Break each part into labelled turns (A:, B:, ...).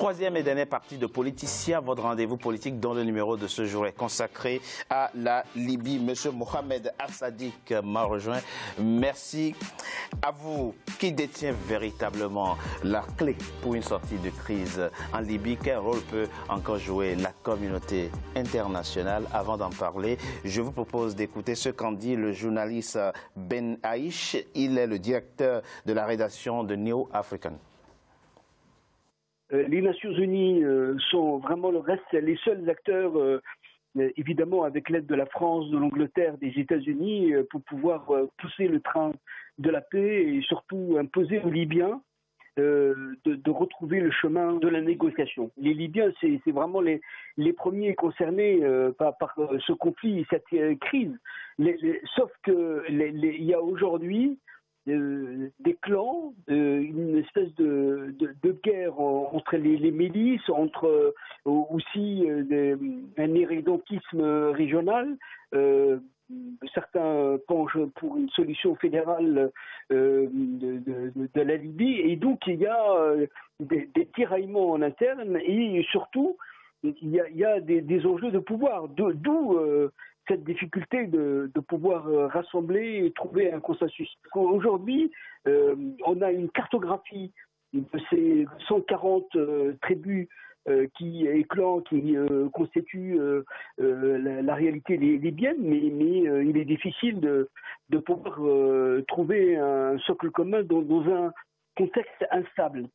A: Troisième et dernière partie de Politicien, votre rendez-vous politique dont le numéro de ce jour est consacré à la Libye. Monsieur Mohamed Al-Sadiq m'a rejoint. Merci à vous qui détient véritablement la clé pour une sortie de crise en Libye. Quel rôle peut encore jouer la communauté internationale? Avant d'en parler, je vous propose d'écouter ce qu'en dit le journaliste Ben Aïch. Il est le directeur de la rédaction de New African.
B: Les Nations Unies sont vraiment les seuls acteurs, évidemment avec l'aide de la France, de l'Angleterre, des États-Unis, pour pouvoir pousser le train de la paix et surtout imposer aux Libyens de retrouver le chemin de la négociation. Les Libyens, c'est vraiment les premiers concernés par ce conflit, cette crise. Sauf qu'il y a aujourd'hui des clans, une espèce de guerre entre les milices, entre aussi un irrédentisme régional. Certains penchent pour une solution fédérale de la Libye, et donc il y a des tiraillements en interne, et surtout il y a des enjeux de pouvoir, d'où cette difficulté de pouvoir rassembler et trouver un consensus. Aujourd'hui, on a une cartographie de ces 140 tribus et clans qui constituent la réalité libyenne, mais il est difficile de pouvoir trouver un socle commun dans un contexte instable.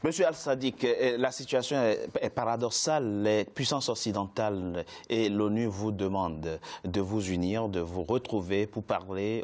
A: Monsieur Al-Sadiq, la situation est paradoxale. Les puissances occidentales et l'ONU vous demandent de vous unir, de vous retrouver pour parler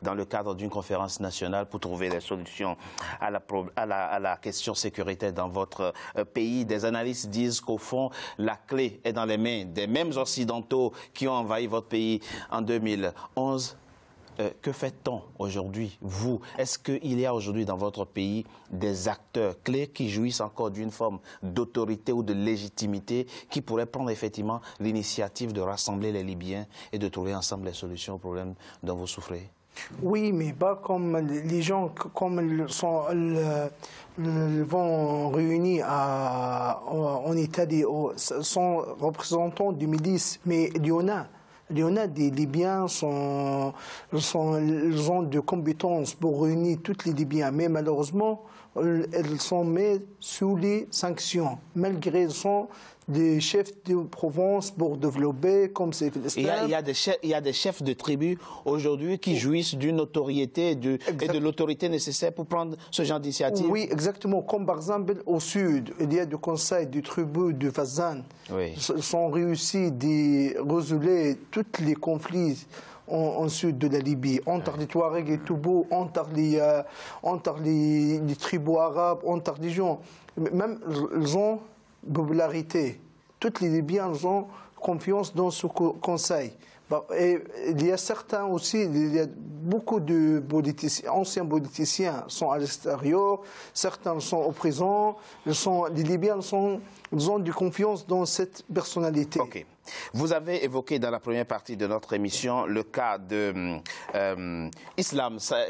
A: dans le cadre d'une conférence nationale pour trouver des solutions à la question sécuritaire dans votre pays. Des analystes disent qu'au fond, la clé est dans les mains des mêmes occidentaux qui ont envahi votre pays en 2011. Que fait-on aujourd'hui, vous? Est-ce qu'il y a aujourd'hui dans votre pays des acteurs clés qui jouissent encore d'une forme d'autorité ou de légitimité qui pourraient prendre effectivement l'initiative de rassembler les Libyens et de trouver ensemble les solutions aux problèmes dont vous souffrez?
C: Oui, mais pas comme les gens, comme ils vont réunis en Italie, sont représentants du milice, mais il y en a. Il y en a des Libyens ils ont des compétences pour réunir tous les Libyens, mais malheureusement, elles sont mises sous les sanctions, malgré qu'ils sont des chefs de province pour développer, comme c'est l'Islam.
A: Il y a des chefs de tribus aujourd'hui qui jouissent d'une notoriété et de l'autorité nécessaire pour prendre ce genre d'initiative.
C: Oui, exactement. Comme par exemple au sud, il y a des conseils des tribus de Fazan. Oui. Ils ont réussi à résoudre tous les conflits en sud de la Libye, entre les Touaregs et Toubou, entre les tribus arabes, entre les gens. Même ils ont popularité. Tous les Libyens ont confiance dans ce conseil. Et il y a certains aussi, il y a beaucoup de anciens politiciens sont à l'extérieur, certains sont au prison, les Libyens ils ont du confiance dans cette personnalité.
A: Okay. Vous avez évoqué dans la première partie de notre émission le cas de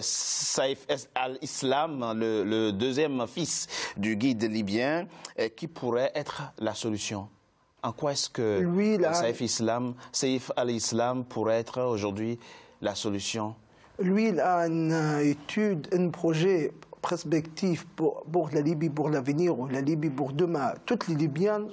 A: Saïf al-Islam, le deuxième fils du guide libyen, qui pourrait être la solution. En quoi est-ce que Saïf al-Islam pourrait être aujourd'hui la solution?
C: Lui, il a une étude, un projet perspective pour la Libye, pour l'avenir, la Libye pour demain. Tous les Libyens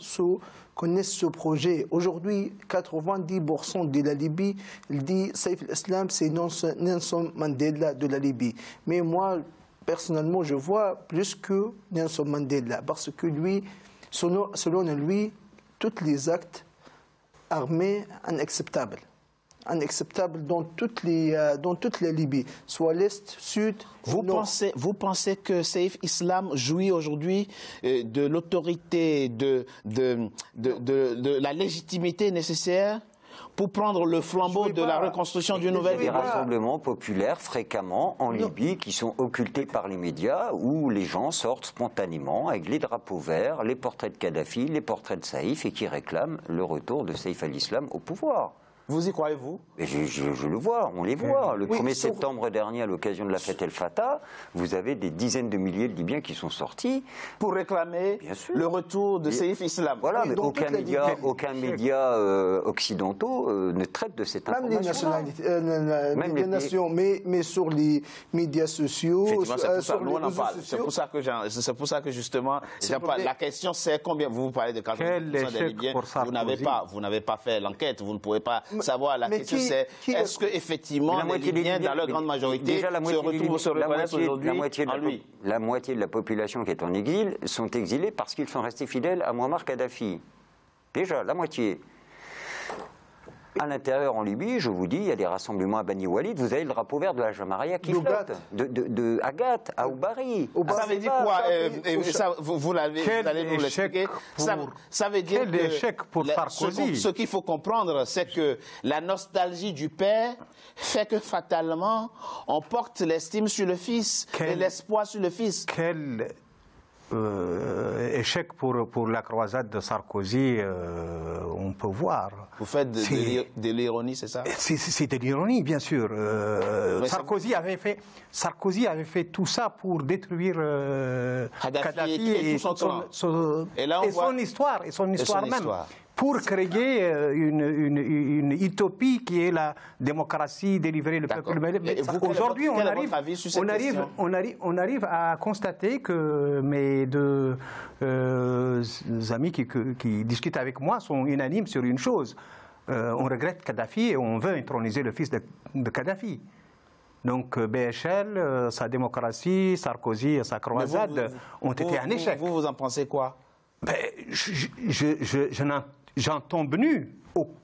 C: connaissent ce projet. Aujourd'hui, 90% de la Libye, il dit Saïf al-Islam, c'est Nelson Mandela de la Libye. Mais moi, personnellement, je vois plus que Nelson Mandela, parce que lui, selon lui, tous les actes armés inacceptables. Inacceptables dans toute la Libye, soit l'Est, Sud, Nord.
A: Vous pensez que Saïf Islam jouit aujourd'hui de l'autorité, de la légitimité nécessaire pour prendre le flambeau de la reconstruction d'une nouvelle
D: Libye? Des rassemblements populaires fréquemment en Libye qui sont occultés par les médias, où les gens sortent spontanément avec les drapeaux verts, les portraits de Kadhafi, les portraits de Saïf, et qui réclament le retour de Saïf al-Islam au pouvoir.
A: Vous y croyez-vous?
D: Je le vois, on les voit. Le 1er septembre dernier, à l'occasion de la fête El Fatah, vous avez des dizaines de milliers de Libyens qui sont sortis.
A: Pour réclamer le retour de Seif Islam.
D: Voilà, mais aucun média occidentaux ne traite de cette information.
C: Même les nationalités, les nations, mais sur les médias sociaux, sur les réseaux sociaux.
A: C'est pour ça que justement, la question c'est combien, vous parlez de 40% des Libyens, vous n'avez pas fait l'enquête, vous ne pouvez pas savoir. La question c'est, est-ce qu'effectivement les Libyens, dans leur grande majorité, se reconnaissent aujourd'hui en lui?
D: La moitié de la population qui est en exil sont exilés parce qu'ils sont restés fidèles à Muammar Kadhafi. Déjà, la moitié. À l'intérieur, en Libye, je vous dis, il y a des rassemblements à Bani Walid. Vous avez le drapeau vert de la Jamaria qui flotte. De Agathe à Oubari.
A: Ça veut dire quoi? Vous allez nous l'expliquer. Ça veut dire que ce qu'il faut comprendre, c'est que la nostalgie du père fait que fatalement, on porte l'estime sur le fils et l'espoir sur le fils.
E: Quel échec pour la croisade de Sarkozy, on peut voir.
A: Vous faites de l'ironie, c'est ça?
E: C'est de l'ironie, bien sûr. Sarkozy avait fait tout ça pour détruire Kadhafi et son histoire même. Pour créer une utopie qui est la démocratie, délivrer le peuple. Aujourd'hui, on arrive à constater que mes deux amis qui discutent avec moi sont unanimes sur une chose. On regrette Kadhafi et on veut introniser le fils de Kadhafi. Donc BHL, sa démocratie, Sarkozy et sa croisade ont été un échec.
A: Vous en pensez quoi?
E: J'en tombe nu.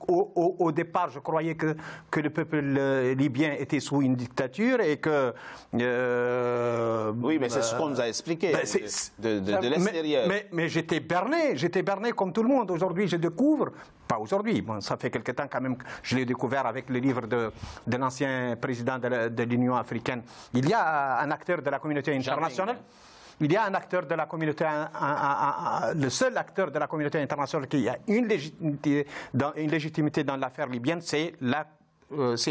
E: Au départ, je croyais que le peuple libyen était sous une dictature et que...
A: oui, mais c'est ce qu'on nous a expliqué de l'extérieur.
E: Mais j'étais berné comme tout le monde. Aujourd'hui, je découvre, pas aujourd'hui, bon, ça fait quelque temps quand même que je l'ai découvert avec le livre de l'ancien président de l'Union africaine. Il y a un acteur de la communauté internationale. Il y a un acteur de la communauté, le seul acteur de la communauté internationale qui a une légitimité dans l'affaire libyenne, c'est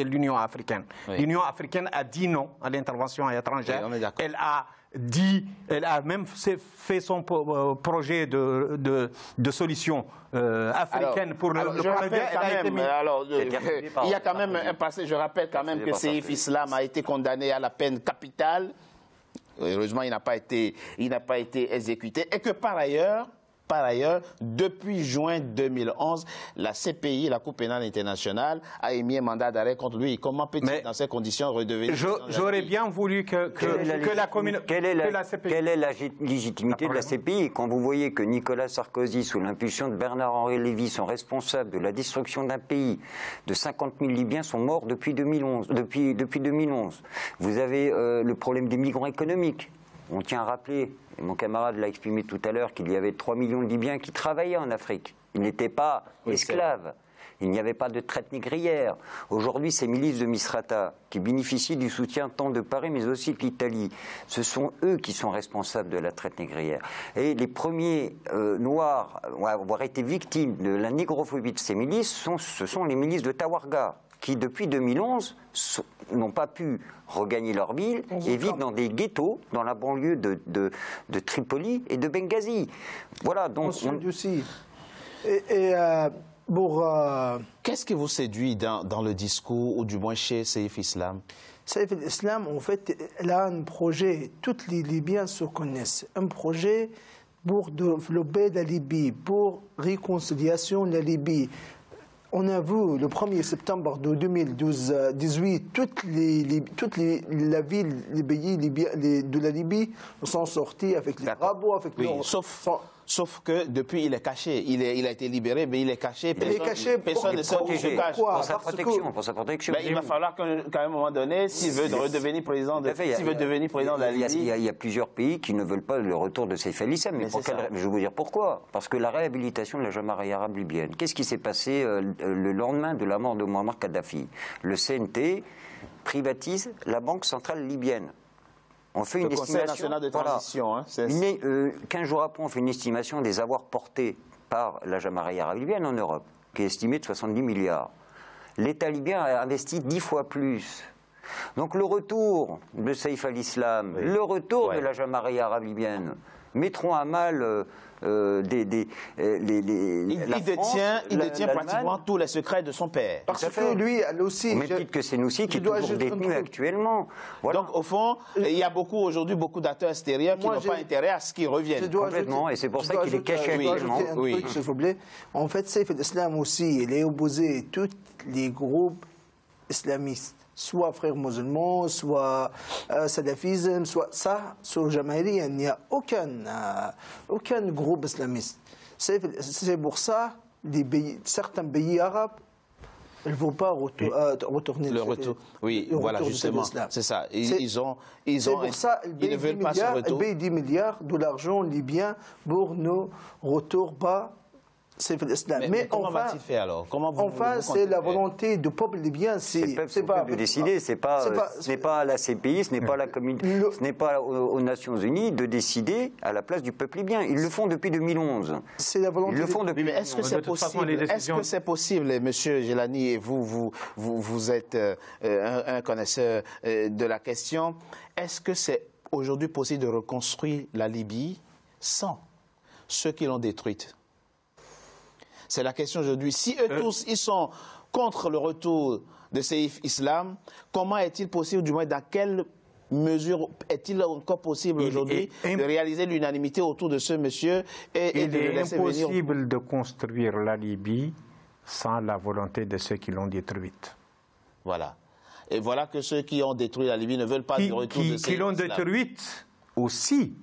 E: l'Union africaine. Oui. L'Union africaine a dit non à l'intervention étrangère.
A: Oui,
E: elle a même fait son projet de solution africaine pour le problème.
A: Il y a quand même un passé. Je rappelle quand même que Seif Islam a été condamné à la peine capitale. Heureusement, il n'a pas été exécuté. Et que par ailleurs, depuis juin 2011, la CPI, la Cour pénale internationale, a émis un mandat d'arrêt contre lui. Comment peut-il, dans ces conditions, redevenir...
E: J'aurais bien voulu que la communauté...
D: Quelle est la légitimité de la CPI quand vous voyez que Nicolas Sarkozy, sous l'impulsion de Bernard-Henri Lévy, sont responsables de la destruction d'un pays, de 50 000 Libyens sont morts depuis 2011. Vous avez le problème des migrants économiques. On tient à rappeler, et mon camarade l'a exprimé tout à l'heure, qu'il y avait 3 millions de Libyens qui travaillaient en Afrique. Ils n'étaient pas esclaves. Il n'y avait pas de traite négrière. Aujourd'hui, ces milices de Misrata, qui bénéficient du soutien tant de Paris, mais aussi de l'Italie, ce sont eux qui sont responsables de la traite négrière. Et les premiers Noirs à avoir été victimes de la négrophobie de ces milices, ce sont les milices de Tawarga, qui depuis 2011 n'ont pas pu regagner leur ville et vivent dans des ghettos dans la banlieue de Tripoli et de Benghazi. Voilà, donc...
A: Qu'est-ce qui vous séduit dans le discours, ou du moins chez Seif Islam?
C: Seif Islam, en fait, elle a un projet, tous les Libyens se connaissent, un projet pour développer la Libye, pour réconciliation de la Libye. On a vu le 1er septembre de 2018, toutes les villes, les pays de la Libye sont sortis avec les rabots, avec
A: Sauf que depuis, il est caché. Il a été libéré, mais il est caché.
C: Personne
A: ne sait où il se cache.
D: Pour sa protection.
A: Il va falloir qu'à un moment donné, s'il veut redevenir président de la Libye...
D: Il y a plusieurs pays qui ne veulent pas le retour de Seif el-Islam. Mais je vais vous dire pourquoi. Parce que la réhabilitation de la Jamaria arabe libyenne, qu'est-ce qui s'est passé le lendemain de la mort de Muammar Kadhafi? Le CNT privatise la Banque centrale libyenne. On fait une estimation.
A: Conseil national de transition.
D: Voilà. 15 jours après, on fait une estimation des avoirs portés par la Jamaria arabe libyenne en Europe, qui est estimée de 70 milliards. l'État libyen a investi 10 fois plus. Donc le retour de Saïf al-Islam, le retour de la Jamaïa arabe libyenne mettront à mal il
A: détient pratiquement tous les secrets de son père.
C: Parce que lui, elle aussi...
D: Au même titre que Sénoussi, qui est toujours détenu actuellement.
A: Voilà. Donc, au fond, il y a beaucoup d'acteurs extérieurs qui n'ont pas intérêt à ce qu'ils reviennent.
D: Complètement, et c'est pour ça qu'il est caché actuellement.
C: S'il vous plaît. En fait, Saïf al-Islam aussi, il est opposé à tous les groupes islamistes. Soit frères musulmans, soit salafisme, soit ça, sur Jamaïri, il n'y a aucun groupe islamiste. C'est pour ça que certains pays arabes ne vont pas retourner
A: le retour. Oui, voilà, justement, c'est ça. Ils ne veulent pas ce retour.
C: Ils payent 10 milliards de l'argent libyen pour ne retour pas.
A: Mais comment va-t-il faire alors?
C: Enfin, c'est la volonté du peuple libyen.
D: C'est pas de décider. Ce n'est pas à la CPI, ce n'est pas à la communauté, ce n'est pas aux Nations Unies de décider à la place du peuple libyen. Ils le font depuis 2011.
C: C'est la volonté.
D: Ils le font depuis.
A: Mais est-ce que c'est possible? Est-ce que c'est possible, Monsieur Gélani, et vous êtes un connaisseur de la question. Est-ce que c'est aujourd'hui possible de reconstruire la Libye sans ceux qui l'ont détruite? C'est la question aujourd'hui. Si eux tous, ils sont contre le retour de Saïf Islam, comment est-il possible, du moins dans quelle mesure est-il encore possible aujourd'hui de réaliser l'unanimité autour de ce monsieur et de le laisser venir?
E: Il est impossible de construire la Libye sans la volonté de ceux qui l'ont détruite.
A: Voilà. Et voilà que ceux qui ont détruit la Libye ne veulent pas du retour de Saïf Islam.
E: Qui l'ont détruite aussi,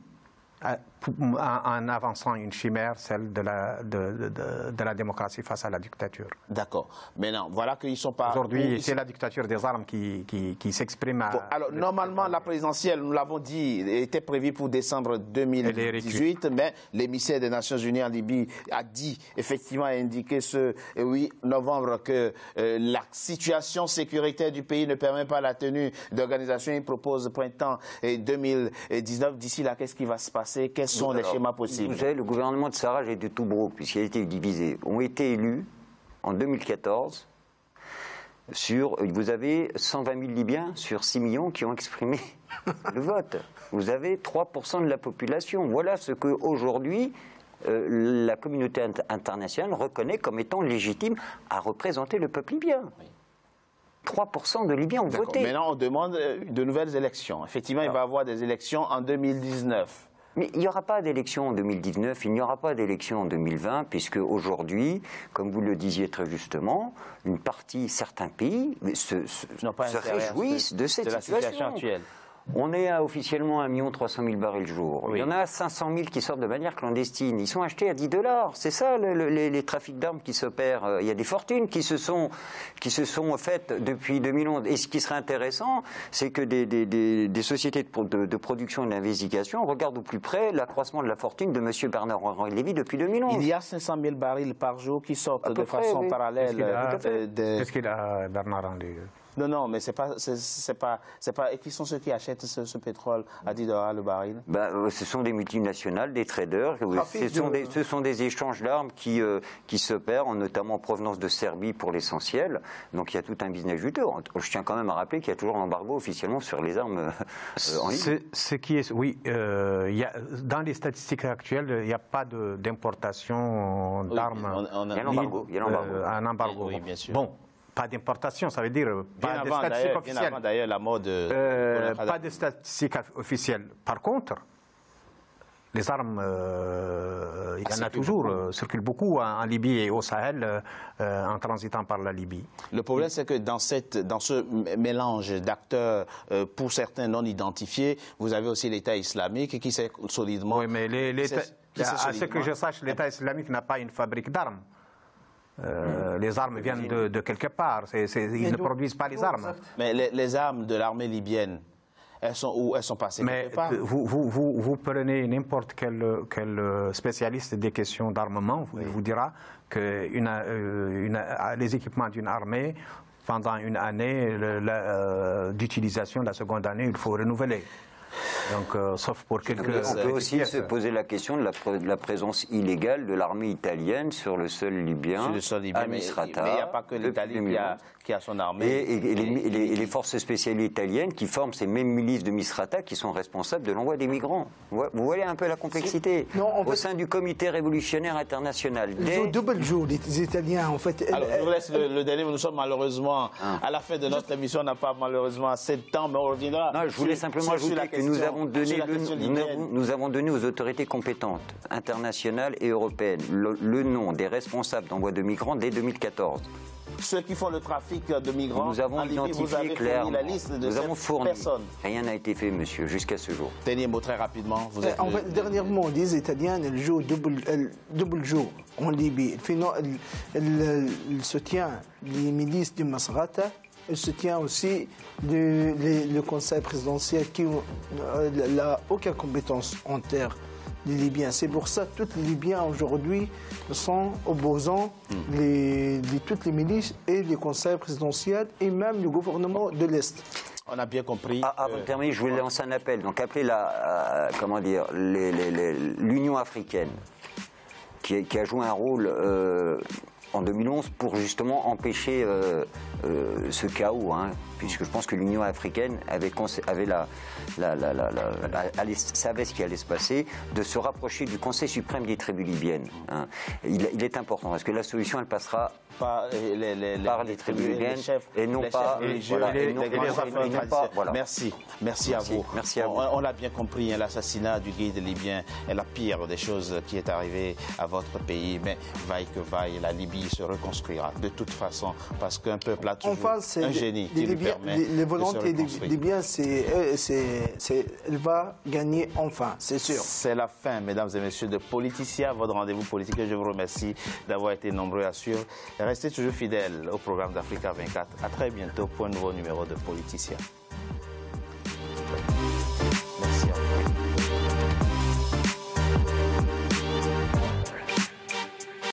E: en avançant une chimère, celle de la démocratie face à la dictature.
A: D'accord. Maintenant, voilà qu'ils ne sont pas...
E: Aujourd'hui, c'est la dictature des armes qui s'exprime.
A: Alors, normalement, la présidentielle, nous l'avons dit, était prévue pour décembre 2018, mais l'émissaire des Nations Unies en Libye a dit, effectivement, a indiqué ce 8 novembre que la situation sécuritaire du pays ne permet pas la tenue d'organisation. Il propose printemps 2019. D'ici là, qu'est-ce qui va se passer? Quels sont les schémas possibles?
D: Vous savez, le gouvernement de Sarraj et de Toubrouk, puisqu'il a été divisé, ont été élus en 2014 vous avez 120 000 Libyens sur 6 millions qui ont exprimé le vote. Vous avez 3% de la population. Voilà ce qu'aujourd'hui la communauté internationale reconnaît comme étant légitime à représenter le peuple libyen. 3% de Libyens ont voté.
A: Maintenant, on demande de nouvelles élections. Effectivement, il va y avoir des élections en 2019.
D: Mais il n'y aura pas d'élection en 2019, il n'y aura pas d'élection en 2020, puisque aujourd'hui, comme vous le disiez très justement, certains pays se réjouissent de cette situation
A: actuelle.
D: On est à officiellement 1 300 000 barils jour.
A: Oui.
D: Il y en a 500 000 qui sortent de manière clandestine. Ils sont achetés à $10. C'est ça les trafics d'armes qui s'opèrent. Il y a des fortunes qui se sont faites depuis 2011. Et ce qui serait intéressant, c'est que des sociétés de production et d'investigation regardent au plus près l'accroissement de la fortune de M. Bernard-Henri Lévy depuis 2011.
A: Il y a 500 000 barils par jour qui sortent de façon parallèle.
E: Qu'est-ce qu'il a, Bernard-Henri?
A: Non, mais c'est pas. Et qui sont ceux qui achètent ce pétrole à $10 le baril?
D: Ce sont des multinationales, des traders. Ce sont des échanges d'armes qui s'opèrent, notamment en provenance de Serbie pour l'essentiel. Donc il y a tout un business juteux. Je tiens quand même à rappeler qu'il y a toujours l'embargo officiellement sur les armes en Libye.
E: Dans les statistiques actuelles, il n'y a pas d'importation d'armes.
D: Il y a l'embargo.
E: Un embargo.
A: Oui, bien sûr.
E: Bon. Pas d'importation, ça veut dire pas de statistiques officielles.
A: Bien avant d'ailleurs la mode.
E: Pas de statistiques officielles. Par contre, les armes, il y en a toujours, circulent beaucoup en Libye et au Sahel, en transitant par la Libye.
A: Le problème, c'est que dans ce mélange d'acteurs, pour certains non identifiés, vous avez aussi l'État islamique qui s'est solidement...
E: Oui, mais à ce que je sache, l'État islamique n'a pas une fabrique d'armes. Les armes viennent de quelque part. Ils ne produisent pas les armes.
A: Mais les armes de l'armée libyenne, elles sont où? Elles sont passées quelque part.
E: Vous prenez n'importe quel spécialiste des questions d'armement, vous dira que les équipements d'une armée, pendant une année d'utilisation, la seconde année, il faut renouveler. Donc, sauf pour quelques...
D: On peut aussi se poser la question de la présence illégale de l'armée italienne sur le sol libyen,
A: sur le sol libyen,
D: à Misrata.
A: Mais il n'y a pas que l'Italie qui a son armée.
D: Et les forces spéciales italiennes qui forment ces mêmes milices de Misrata qui sont responsables de l'envoi des migrants. Vous voyez un peu la complexité au sein du comité révolutionnaire international.
C: Double jour, les Italiens, en fait.
A: Alors, je vous laisse le dernier, mais nous sommes malheureusement à la fin de notre émission. On n'a pas malheureusement assez de temps, mais on reviendra.
D: Non, je voulais simplement ajouter que nous avons donné aux autorités compétentes, internationales et européennes, le nom des responsables d'envoi de migrants dès 2014.
A: Ceux qui font le trafic de migrants,
D: nous avons identifié clairement,
A: la liste de
D: nous avons fourni.
A: Personnes.
D: Rien n'a été fait, monsieur, jusqu'à ce jour.
A: Dernier mot très rapidement. Vous êtes
C: en fait, dernièrement, les Italiens ils jouent double jeu en Libye. Ils soutiennent les milices de Misrata. Il soutient aussi le Conseil présidentiel qui n'a aucune compétence en terre des Libyens. C'est pour ça que tous les Libyens aujourd'hui sont opposants, toutes les milices et les conseils présidentiels et même le gouvernement de l'Est.
A: On a bien compris.
D: Avant de terminer, je voulais lancer un appel. Donc appelez l'Union africaine qui a joué un rôle en 2011 pour justement empêcher ce chaos, puisque je pense que l'Union africaine savait ce qui allait se passer, de se rapprocher du Conseil suprême des tribus libyennes. Il est important, parce que la solution, elle passera par les tribus libyennes et non pas...
A: Merci à vous.
D: Merci à vous.
A: On l'a bien compris, l'assassinat du guide libyen est la pire des choses qui est arrivée à votre pays, mais vaille que vaille, la Libye se reconstruira de toute façon, parce qu'un peuple a toujours un génie qui lui permet
C: les volontés
A: de se reconstruire.
C: Libyens, elle va gagner enfin, c'est sûr.
A: C'est la fin, mesdames et messieurs, de Politicien, votre rendez-vous politique. Je vous remercie d'avoir été nombreux à suivre. Restez toujours fidèles au programme d'Africa 24. À très bientôt pour un nouveau numéro de Politicien.